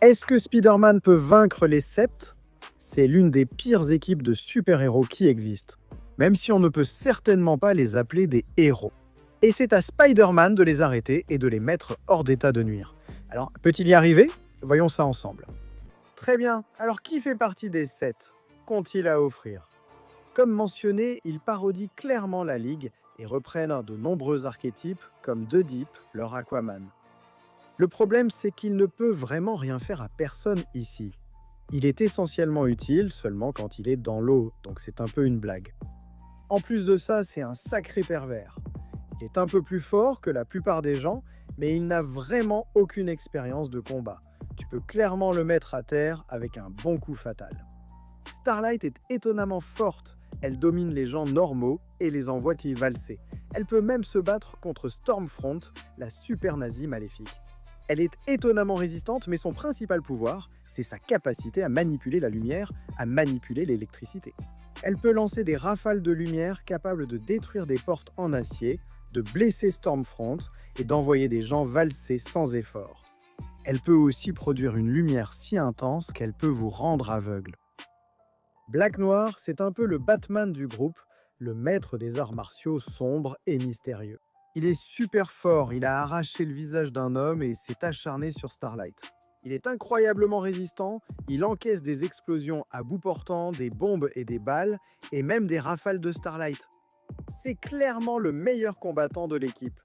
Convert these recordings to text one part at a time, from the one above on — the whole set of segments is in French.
Est-ce que Spider-Man peut vaincre les Sept? C'est l'une des pires équipes de super-héros qui existent, même si on ne peut certainement pas les appeler des héros. Et c'est à Spider-Man de les arrêter et de les mettre hors d'état de nuire. Alors, peut-il y arriver? Voyons ça ensemble. Très bien, alors qui fait partie des Sept? Qu'ont-ils à offrir? Comme mentionné, ils parodient clairement la Ligue et reprennent de nombreux archétypes comme The Deep, leur Aquaman. Le problème, c'est qu'il ne peut vraiment rien faire à personne ici. Il est essentiellement utile seulement quand il est dans l'eau, donc c'est un peu une blague. En plus de ça, c'est un sacré pervers. Il est un peu plus fort que la plupart des gens, mais il n'a vraiment aucune expérience de combat. Tu peux clairement le mettre à terre avec un bon coup fatal. Starlight est étonnamment forte. Elle domine les gens normaux et les envoie y valser. Elle peut même se battre contre Stormfront, la super nazie maléfique. Elle est étonnamment résistante, mais son principal pouvoir, c'est sa capacité à manipuler la lumière, à manipuler l'électricité. Elle peut lancer des rafales de lumière capables de détruire des portes en acier, de blesser Stormfront et d'envoyer des gens valser sans effort. Elle peut aussi produire une lumière si intense qu'elle peut vous rendre aveugle. Black Noir, c'est un peu le Batman du groupe, le maître des arts martiaux sombres et mystérieux. Il est super fort, il a arraché le visage d'un homme et s'est acharné sur Starlight. Il est incroyablement résistant, il encaisse des explosions à bout portant, des bombes et des balles, et même des rafales de Starlight. C'est clairement le meilleur combattant de l'équipe.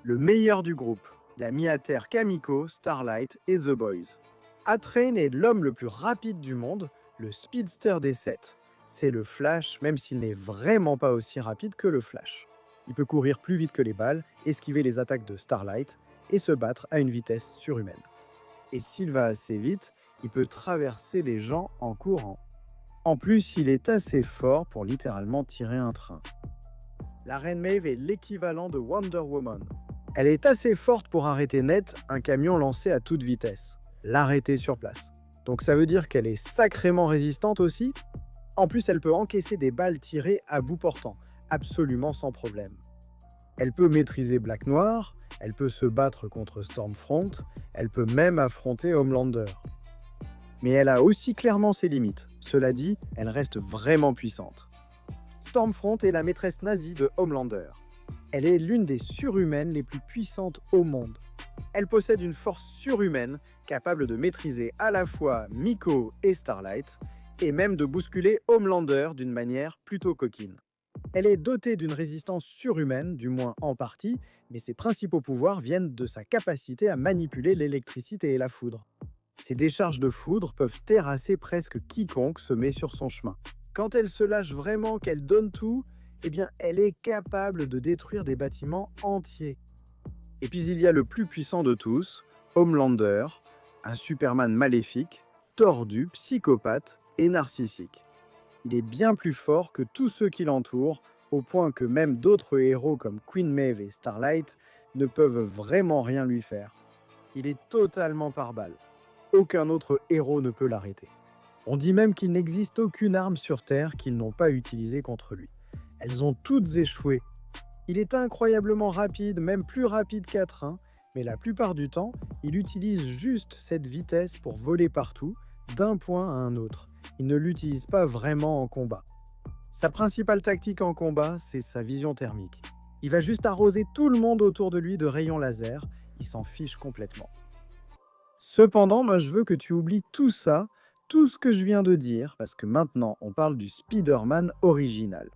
Le meilleur du groupe. Il a mis à terre Kamiko, Starlight et The Boys. A-Train est l'homme le plus rapide du monde, le speedster des Sept. C'est le Flash, même s'il n'est vraiment pas aussi rapide que le Flash. Il peut courir plus vite que les balles, esquiver les attaques de Starlight et se battre à une vitesse surhumaine. Et s'il va assez vite, il peut traverser les gens en courant. En plus, il est assez fort pour littéralement tirer un train. La Reine Maeve est l'équivalent de Wonder Woman. Elle est assez forte pour arrêter net un camion lancé à toute vitesse, l'arrêter sur place. Donc ça veut dire qu'elle est sacrément résistante aussi. En plus, elle peut encaisser des balles tirées à bout portant, absolument sans problème. Elle peut maîtriser Black Noir, elle peut se battre contre Stormfront, elle peut même affronter Homelander. Mais elle a aussi clairement ses limites. Cela dit, elle reste vraiment puissante. Stormfront est la maîtresse nazie de Homelander. Elle est l'une des surhumaines les plus puissantes au monde. Elle possède une force surhumaine capable de maîtriser à la fois Miko et Starlight, et même de bousculer Homelander d'une manière plutôt coquine. Elle est dotée d'une résistance surhumaine, du moins en partie, mais ses principaux pouvoirs viennent de sa capacité à manipuler l'électricité et la foudre. Ses décharges de foudre peuvent terrasser presque quiconque se met sur son chemin. Quand elle se lâche vraiment, qu'elle donne tout, eh bien elle est capable de détruire des bâtiments entiers. Et puis il y a le plus puissant de tous, Homelander, un Superman maléfique, tordu, psychopathe et narcissique. Il est bien plus fort que tous ceux qui l'entourent, au point que même d'autres héros comme Queen Maeve et Starlight ne peuvent vraiment rien lui faire. Il est totalement par balle. Aucun autre héros ne peut l'arrêter. On dit même qu'il n'existe aucune arme sur Terre qu'ils n'ont pas utilisée contre lui. Elles ont toutes échoué. Il est incroyablement rapide, même plus rapide qu'A-Train, mais la plupart du temps, il utilise juste cette vitesse pour voler partout, d'un point à un autre. Il ne l'utilise pas vraiment en combat. Sa principale tactique en combat, c'est sa vision thermique. Il va juste arroser tout le monde autour de lui de rayons laser, il s'en fiche complètement. Cependant, moi je veux que tu oublies tout ça, tout ce que je viens de dire, parce que maintenant on parle du Spider-Man original.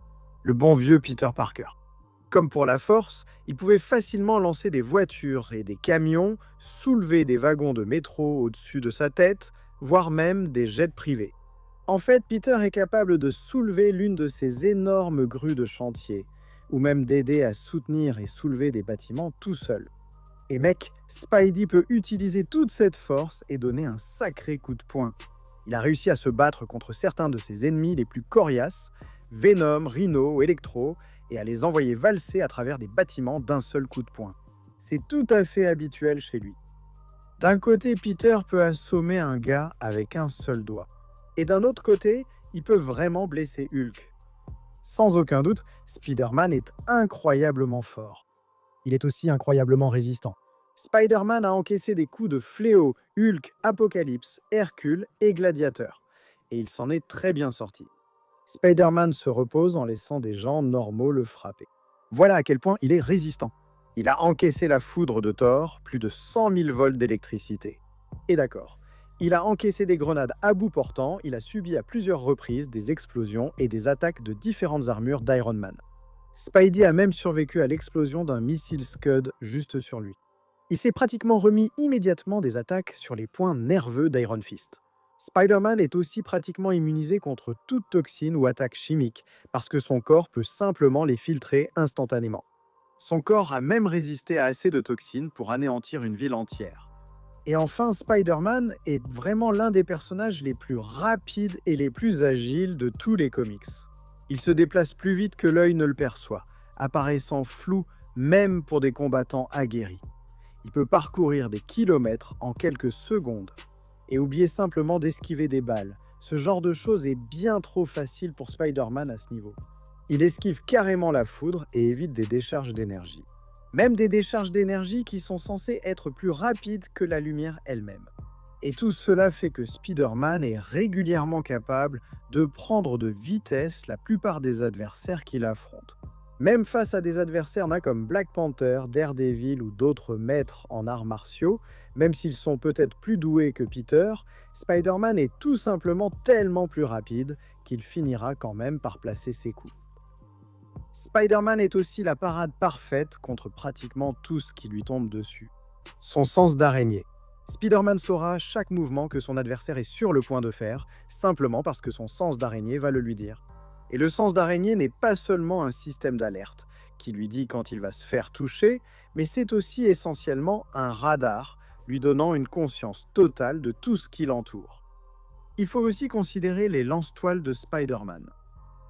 Le bon vieux Peter Parker. Comme pour la Force, il pouvait facilement lancer des voitures et des camions, soulever des wagons de métro au-dessus de sa tête, voire même des jets privés. En fait, Peter est capable de soulever l'une de ces énormes grues de chantier, ou même d'aider à soutenir et soulever des bâtiments tout seul. Et mec, Spidey peut utiliser toute cette force et donner un sacré coup de poing. Il a réussi à se battre contre certains de ses ennemis les plus coriaces, Venom, Rhino, Electro, et à les envoyer valser à travers des bâtiments d'un seul coup de poing. C'est tout à fait habituel chez lui. D'un côté, Peter peut assommer un gars avec un seul doigt. Et d'un autre côté, il peut vraiment blesser Hulk. Sans aucun doute, Spider-Man est incroyablement fort. Il est aussi incroyablement résistant. Spider-Man a encaissé des coups de Fléau, Hulk, Apocalypse, Hercule et Gladiateur. Et il s'en est très bien sorti. Spider-Man se repose en laissant des gens normaux le frapper. Voilà à quel point il est résistant. Il a encaissé la foudre de Thor, plus de 100 000 volts d'électricité. Et d'accord, il a encaissé des grenades à bout portant, il a subi à plusieurs reprises des explosions et des attaques de différentes armures d'Iron Man. Spidey a même survécu à l'explosion d'un missile Scud juste sur lui. Il s'est pratiquement remis immédiatement des attaques sur les points nerveux d'Iron Fist. Spider-Man est aussi pratiquement immunisé contre toute toxine ou attaque chimique, parce que son corps peut simplement les filtrer instantanément. Son corps a même résisté à assez de toxines pour anéantir une ville entière. Et enfin, Spider-Man est vraiment l'un des personnages les plus rapides et les plus agiles de tous les comics. Il se déplace plus vite que l'œil ne le perçoit, apparaissant flou même pour des combattants aguerris. Il peut parcourir des kilomètres en quelques secondes. Et oublier simplement d'esquiver des balles. Ce genre de choses est bien trop facile pour Spider-Man à ce niveau. Il esquive carrément la foudre et évite des décharges d'énergie. Même des décharges d'énergie qui sont censées être plus rapides que la lumière elle-même. Et tout cela fait que Spider-Man est régulièrement capable de prendre de vitesse la plupart des adversaires qu'il affronte. Même face à des adversaires comme Black Panther, Daredevil ou d'autres maîtres en arts martiaux, même s'ils sont peut-être plus doués que Peter, Spider-Man est tout simplement tellement plus rapide qu'il finira quand même par placer ses coups. Spider-Man est aussi la parade parfaite contre pratiquement tout ce qui lui tombe dessus. Son sens d'araignée. Spider-Man saura chaque mouvement que son adversaire est sur le point de faire, simplement parce que son sens d'araignée va le lui dire. Et le sens d'araignée n'est pas seulement un système d'alerte qui lui dit quand il va se faire toucher, mais c'est aussi essentiellement un radar lui donnant une conscience totale de tout ce qui l'entoure. Il faut aussi considérer les lance-toiles de Spider-Man.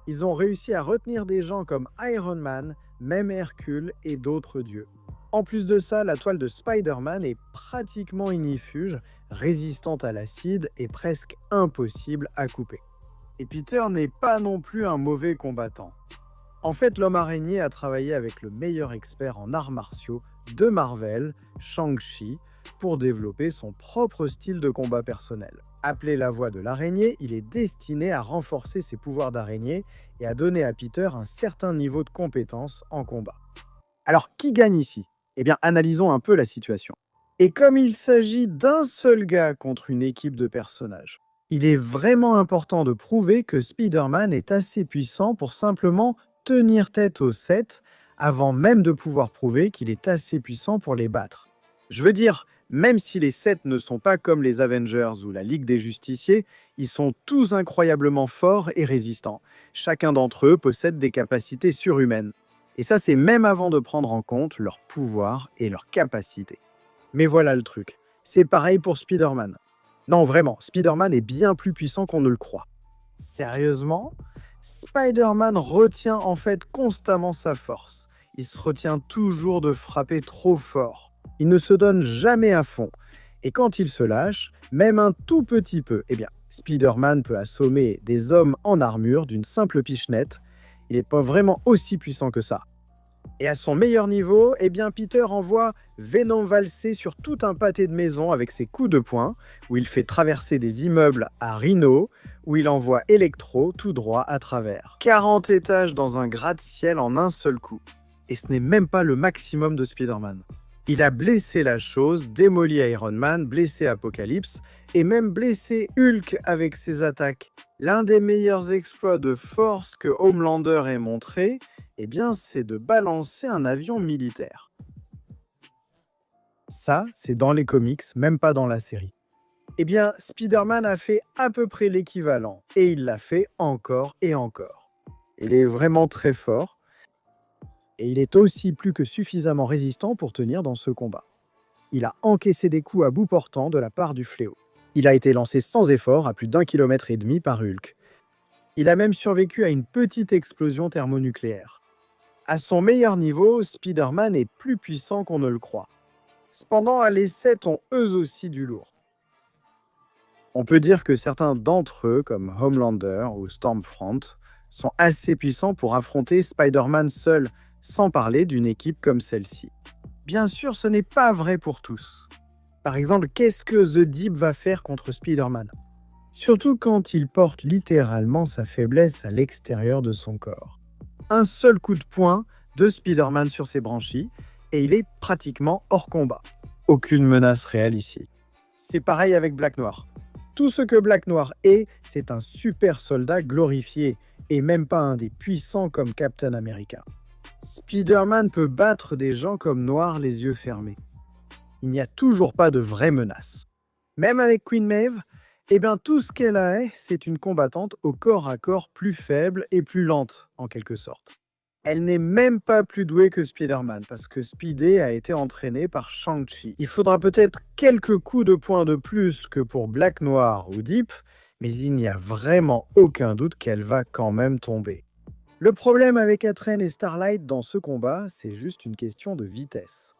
Ils ont réussi à retenir des gens comme Iron Man, même Hercule et d'autres dieux. En plus de ça, la toile de Spider-Man est pratiquement ignifuge, résistante à l'acide et presque impossible à couper. Et Peter n'est pas non plus un mauvais combattant. En fait, l'homme araignée a travaillé avec le meilleur expert en arts martiaux de Marvel, Shang-Chi, pour développer son propre style de combat personnel. Appelé la voie de l'araignée, il est destiné à renforcer ses pouvoirs d'araignée et à donner à Peter un certain niveau de compétence en combat. Alors, qui gagne ici ? Eh bien, analysons un peu la situation. Et comme il s'agit d'un seul gars contre une équipe de personnages, il est vraiment important de prouver que Spider-Man est assez puissant pour simplement tenir tête aux 7 avant même de pouvoir prouver qu'il est assez puissant pour les battre. Je veux dire, même si les 7 ne sont pas comme les Avengers ou la Ligue des Justiciers, ils sont tous incroyablement forts et résistants. Chacun d'entre eux possède des capacités surhumaines. Et ça, c'est même avant de prendre en compte leurs pouvoirs et leurs capacités. Mais voilà le truc, c'est pareil pour Spider-Man. Non, vraiment, Spider-Man est bien plus puissant qu'on ne le croit. Sérieusement ? Spider-Man retient en fait constamment sa force. Il se retient toujours de frapper trop fort. Il ne se donne jamais à fond. Et quand il se lâche, même un tout petit peu, eh bien, Spider-Man peut assommer des hommes en armure d'une simple pichenette. Il n'est pas vraiment aussi puissant que ça. Et à son meilleur niveau, eh bien Peter envoie Venom valser sur tout un pâté de maison avec ses coups de poing, où il fait traverser des immeubles à Rhino, où il envoie Electro tout droit à travers. 40 étages dans un gratte-ciel en un seul coup. Et ce n'est même pas le maximum de Spider-Man. Il a blessé la chose, démoli Iron Man, blessé Apocalypse, et même blessé Hulk avec ses attaques. L'un des meilleurs exploits de force que Homelander ait montré, eh bien, c'est de balancer un avion militaire. Ça, c'est dans les comics, même pas dans la série. Eh bien, Spider-Man a fait à peu près l'équivalent, et il l'a fait encore et encore. Il est vraiment très fort, et il est aussi plus que suffisamment résistant pour tenir dans ce combat. Il a encaissé des coups à bout portant de la part du fléau. Il a été lancé sans effort à plus d'1,5 km par Hulk. Il a même survécu à une petite explosion thermonucléaire. À son meilleur niveau, Spider-Man est plus puissant qu'on ne le croit. Cependant, les 7 ont eux aussi du lourd. On peut dire que certains d'entre eux, comme Homelander ou Stormfront, sont assez puissants pour affronter Spider-Man seul, sans parler d'une équipe comme celle-ci. Bien sûr, ce n'est pas vrai pour tous. Par exemple, qu'est-ce que The Deep va faire contre Spider-Man? Surtout quand il porte littéralement sa faiblesse à l'extérieur de son corps. Un seul coup de poing de Spider-Man sur ses branchies et il est pratiquement hors combat. Aucune menace réelle ici. C'est pareil avec Black Noir. Tout ce que Black Noir est, c'est un super soldat glorifié et même pas un des puissants comme Captain America. Spider-Man peut battre des gens comme Noir les yeux fermés. Il n'y a toujours pas de vraie menace. Même avec Queen Maeve, tout ce qu'elle a c'est une combattante au corps à corps plus faible et plus lente, en quelque sorte. Elle n'est même pas plus douée que Spider-Man, parce que Spidey a été entraîné par Shang-Chi. Il faudra peut-être quelques coups de poing de plus que pour Black Noir ou Deep, mais il n'y a vraiment aucun doute qu'elle va quand même tomber. Le problème avec A-Train et Starlight dans ce combat, c'est juste une question de vitesse.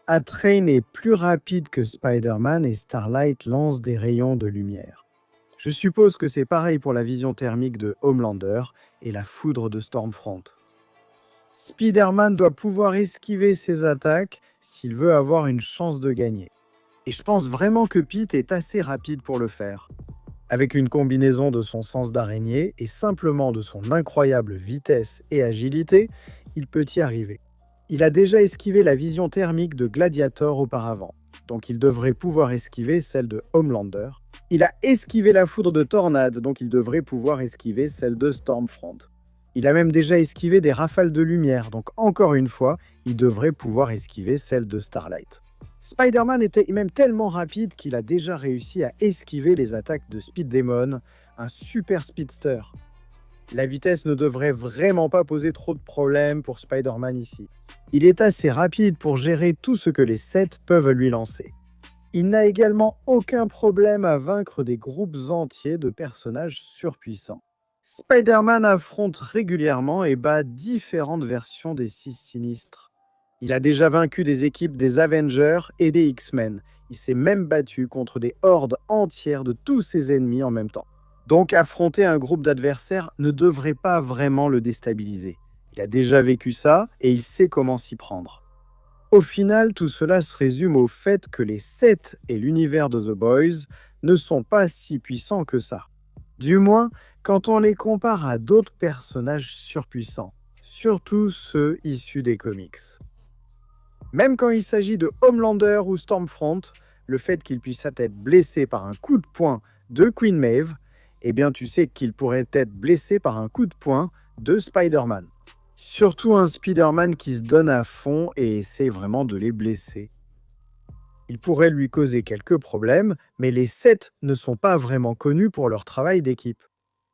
A-Train est plus rapide que Spider-Man et Starlight lance des rayons de lumière. Je suppose que c'est pareil pour la vision thermique de Homelander et la foudre de Stormfront. Spider-Man doit pouvoir esquiver ses attaques s'il veut avoir une chance de gagner. Et je pense vraiment que Pete est assez rapide pour le faire. Avec une combinaison de son sens d'araignée et simplement de son incroyable vitesse et agilité, il peut y arriver. Il a déjà esquivé la vision thermique de Gladiator auparavant, donc il devrait pouvoir esquiver celle de Homelander. Il a esquivé la foudre de Tornade, donc il devrait pouvoir esquiver celle de Stormfront. Il a même déjà esquivé des rafales de lumière, donc encore une fois, il devrait pouvoir esquiver celle de Starlight. Spider-Man était même tellement rapide qu'il a déjà réussi à esquiver les attaques de Speed Demon, un super speedster. La vitesse ne devrait vraiment pas poser trop de problèmes pour Spider-Man ici. Il est assez rapide pour gérer tout ce que les 7 peuvent lui lancer. Il n'a également aucun problème à vaincre des groupes entiers de personnages surpuissants. Spider-Man affronte régulièrement et bat différentes versions des 6 sinistres. Il a déjà vaincu des équipes des Avengers et des X-Men. Il s'est même battu contre des hordes entières de tous ses ennemis en même temps. Donc affronter un groupe d'adversaires ne devrait pas vraiment le déstabiliser. Il a déjà vécu ça et il sait comment s'y prendre. Au final, tout cela se résume au fait que les 7 et l'univers de The Boys ne sont pas si puissants que ça. Du moins, quand on les compare à d'autres personnages surpuissants, surtout ceux issus des comics. Même quand il s'agit de Homelander ou Stormfront, le fait qu'il puisse être blessé par un coup de poing de Queen Maeve, tu sais qu'il pourrait être blessé par un coup de poing de Spider-Man. Surtout un Spider-Man qui se donne à fond et essaie vraiment de les blesser. Il pourrait lui causer quelques problèmes, mais les 7 ne sont pas vraiment connus pour leur travail d'équipe.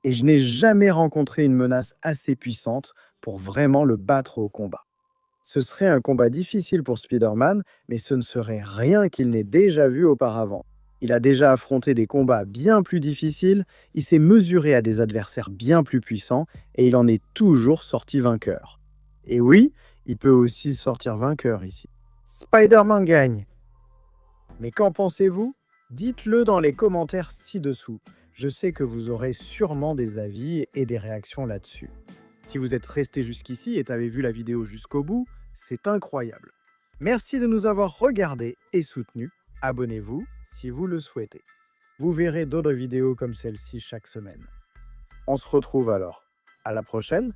Et je n'ai jamais rencontré une menace assez puissante pour vraiment le battre au combat. Ce serait un combat difficile pour Spider-Man, mais ce ne serait rien qu'il n'ait déjà vu auparavant. Il a déjà affronté des combats bien plus difficiles, il s'est mesuré à des adversaires bien plus puissants, et il en est toujours sorti vainqueur. Et oui, il peut aussi sortir vainqueur ici. Spider-Man gagne. Mais qu'en pensez-vous? Dites-le dans les commentaires ci-dessous. Je sais que vous aurez sûrement des avis et des réactions là-dessus. Si vous êtes resté jusqu'ici et avez vu la vidéo jusqu'au bout, c'est incroyable. Merci de nous avoir regardés et soutenus. Abonnez-vous si vous le souhaitez. Vous verrez d'autres vidéos comme celle-ci chaque semaine. On se retrouve alors. À la prochaine